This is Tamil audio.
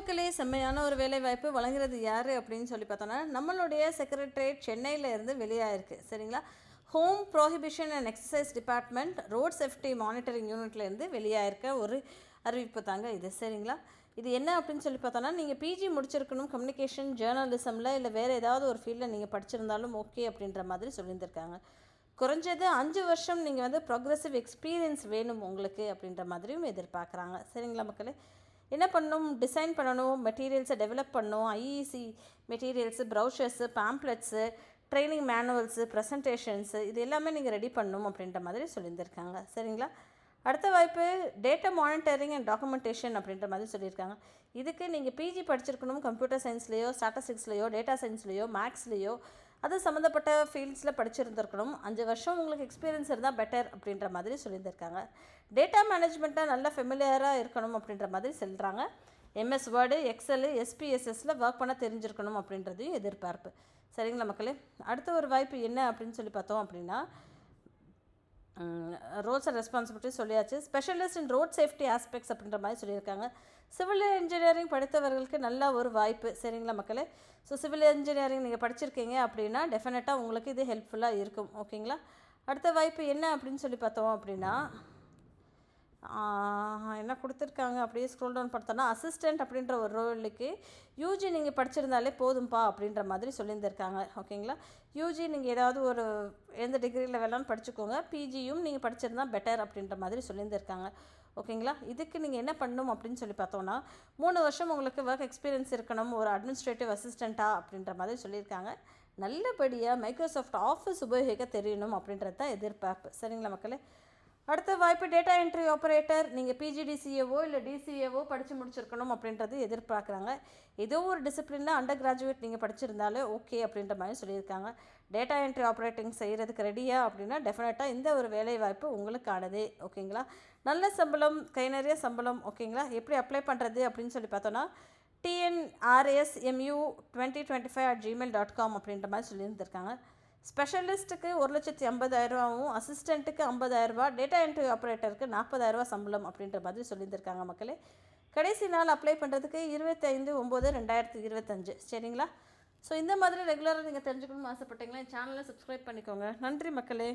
மக்களே, செம்மையான ஒரு வேலைவாய்ப்பு வழங்குறது யார் அப்படின்னு சொல்லி பார்த்தோன்னா, நம்மளுடைய செக்ரட்டரியேட் சென்னையில் இருந்து வெளியாயிருக்கு. சரிங்களா? Home prohibition and excise department road safety monitoring யூனிட்லேருந்து வெளியாயிருக்க ஒரு அறிவிப்பு தாங்க இது. சரிங்களா? இது என்ன அப்படின்னு சொல்லி பார்த்தோன்னா, நீங்கள் பிஜி முடிச்சிருக்கணும் கம்யூனிகேஷன் ஜேர்னலிசமில், இல்லை வேறு ஏதாவது ஒரு ஃபீல்டில் நீங்கள் படிச்சிருந்தாலும் ஓகே அப்படின்ற மாதிரி சொல்லியிருந்திருக்காங்க. குறைஞ்சது 5 வருஷம் நீங்கள் வந்து ப்ரோக்ரெசிவ் எக்ஸ்பீரியன்ஸ் வேணும் உங்களுக்கு அப்படின்ற மாதிரியும் எதிர்பார்க்குறாங்க. சரிங்களா மக்களே? என்ன பண்ணணும், டிசைன் பண்ணணும், மெட்டீரியல்ஸை டெவலப் பண்ணணும், IEC materials, ப்ரௌஷர்ஸு, pamphlets, training மேனுவல்ஸு, presentations இது எல்லாமே நீங்கள் ரெடி பண்ணணும் அப்படின்ற மாதிரி சொல்லியிருந்திருக்காங்க. சரிங்களா? அடுத்த வாய்ப்பு டேட்டா மானிட்டரிங் அண்ட் டாக்குமெண்டேஷன் அப்படின்ற மாதிரி சொல்லியிருக்காங்க. இதுக்கு நீங்கள் பிஜி படிச்சிருக்கணும் கம்ப்யூட்டர் சயின்ஸ்லேயோ, ஸ்டாட்டிஸ்டிக்ஸ்லேயோ, டேட்டா சயின்ஸ்லேயோ, மேக்ஸ்லேயோ அது சம்மந்தப்பட்ட ஃபீல்ட்ஸில் படிச்சிருந்துருக்கணும். 5 வருஷம் உங்களுக்கு எக்ஸ்பீரியன்ஸ் இருந்தால் பெட்டர் அப்படின்ற மாதிரி சொல்லியிருந்திருக்காங்க. டேட்டா மேனேஜ்மெண்ட்டாக நல்ல ஃபெமிலியராக இருக்கணும் அப்படின்ற மாதிரி சொல்கிறாங்க. எம்எஸ் வேர்டு, எக்ஸலு, எஸ்பிஎஸ்எஸில் ஒர்க் பண்ண தெரிஞ்சிருக்கணும் அப்படின்றதையும் எதிர்பார்ப்பு. சரிங்களா மக்களே? அடுத்த ஒரு வாய்ப்பு என்ன அப்படின்னு சொல்லி பார்த்தோம் அப்படின்னா, ரோல்ஸ் அண்ட் ரெஸ்பான்சிபிலிட்டி சொல்லியாச்சு. Specialist in road safety aspects அப்படின்ற மாதிரி சொல்லியிருக்காங்க. சிவில் இன்ஜினியரிங் படித்தவர்களுக்கு நல்ல ஒரு வாய்ப்பு. சரிங்களா மக்களே? ஸோ சிவில் இன்ஜினியரிங் நீங்கள் படிச்சிருக்கீங்க அப்படின்னா டெஃபினட்டாக உங்களுக்கு இது ஹெல்ப்ஃபுல்லாக இருக்கும். ஓகேங்களா? அடுத்த வாய்ப்பு என்ன அப்படின்னு சொல்லி பார்த்தோம் அப்படின்னா, என்ன கொடுத்துருக்காங்க அப்படியே ஸ்க்ரோல் டவுன் பார்த்தோன்னா, அசிஸ்டண்ட் அப்படின்ற ஒரு ரோலுக்கு யூஜி நீங்கள் படிச்சிருந்தாலே போதும்பா அப்படின்ற மாதிரி சொல்லியிருந்திருக்காங்க. ஓகேங்களா? யூஜி நீங்கள் ஏதாவது ஒரு எந்த டிகிரியில் வேணாலும் படிச்சுக்கோங்க, பிஜியும் நீங்கள் படிச்சிருந்தா பெட்டர் அப்படின்ற மாதிரி சொல்லியிருந்திருக்காங்க. ஓகேங்களா? இதுக்கு நீங்கள் என்ன பண்ணணும் அப்படின்னு சொல்லி பார்த்தோன்னா, 3 வருஷம் உங்களுக்கு ஒர்க் எக்ஸ்பீரியன்ஸ் இருக்கணும், ஒரு அட்மினிஸ்ட்ரேட்டிவ் அசிஸ்டண்ட்டாக அப்படின்ற மாதிரி சொல்லியிருக்காங்க. நல்லபடியாக மைக்ரோசாஃப்ட் ஆஃபீஸ் உபயோகிக்க தெரியணும் அப்படின்றது தான் எதிர்பார்ப்பு. சரிங்களா மக்களே? அடுத்த வாய்ப்பு டேட்டா என்ட்ரி ஆப்ரேட்டர். நீங்கள் பிஜிடிசிஏவோ இல்லை டிசிஏவோ படித்து முடிச்சிருக்கணும் அப்படின்றது எதிர்பார்க்குறாங்க. ஏதோ ஒரு டிசிப்ளினில் அண்டர் கிராஜுவேட் நீங்கள் படிச்சிருந்தாலே ஓகே அப்படின்ற மாதிரி சொல்லியிருக்காங்க. டேட்டா என்ட்ரி ஆப்ரேட்டிங் செய்கிறதுக்கு ரெடியா அப்படின்னா டெஃபினட்டாக இந்த ஒரு வேலை வாய்ப்பு உங்களுக்கானதே. ஓகேங்களா? நல்ல சம்பளம், கை நிறைய சம்பளம். ஓகேங்களா? எப்படி அப்ளை பண்ணுறது அப்படின்னு சொல்லி பார்த்தோன்னா, tnrsmu2025@gmail.com அப்படின்ற மாதிரி சொல்லியிருந்திருக்காங்க. ஸ்பெஷலிஸ்ட்டுக்கு 1,50,000 அசிஸ்டண்ட்டுக்கு 50,000, டேட்டா என்ட்ரி ஆப்ரேட்டருக்கு 40,000 சம்பளம் அப்படின்ற மாதிரி சொல்லியிருந்திருக்காங்க மக்களே. கடைசி நாள் அப்ளை பண்ணுறதுக்கு 25/9/2025. சரிங்களா? ஸோ இந்த மாதிரி ரெகுலராக நீங்கள் தெரிஞ்சுக்கணும்னு ஆசைப்பட்டீங்களா, என் சேனலை சப்ஸ்கிரைப் பண்ணிக்கோங்க. நன்றி மக்களே.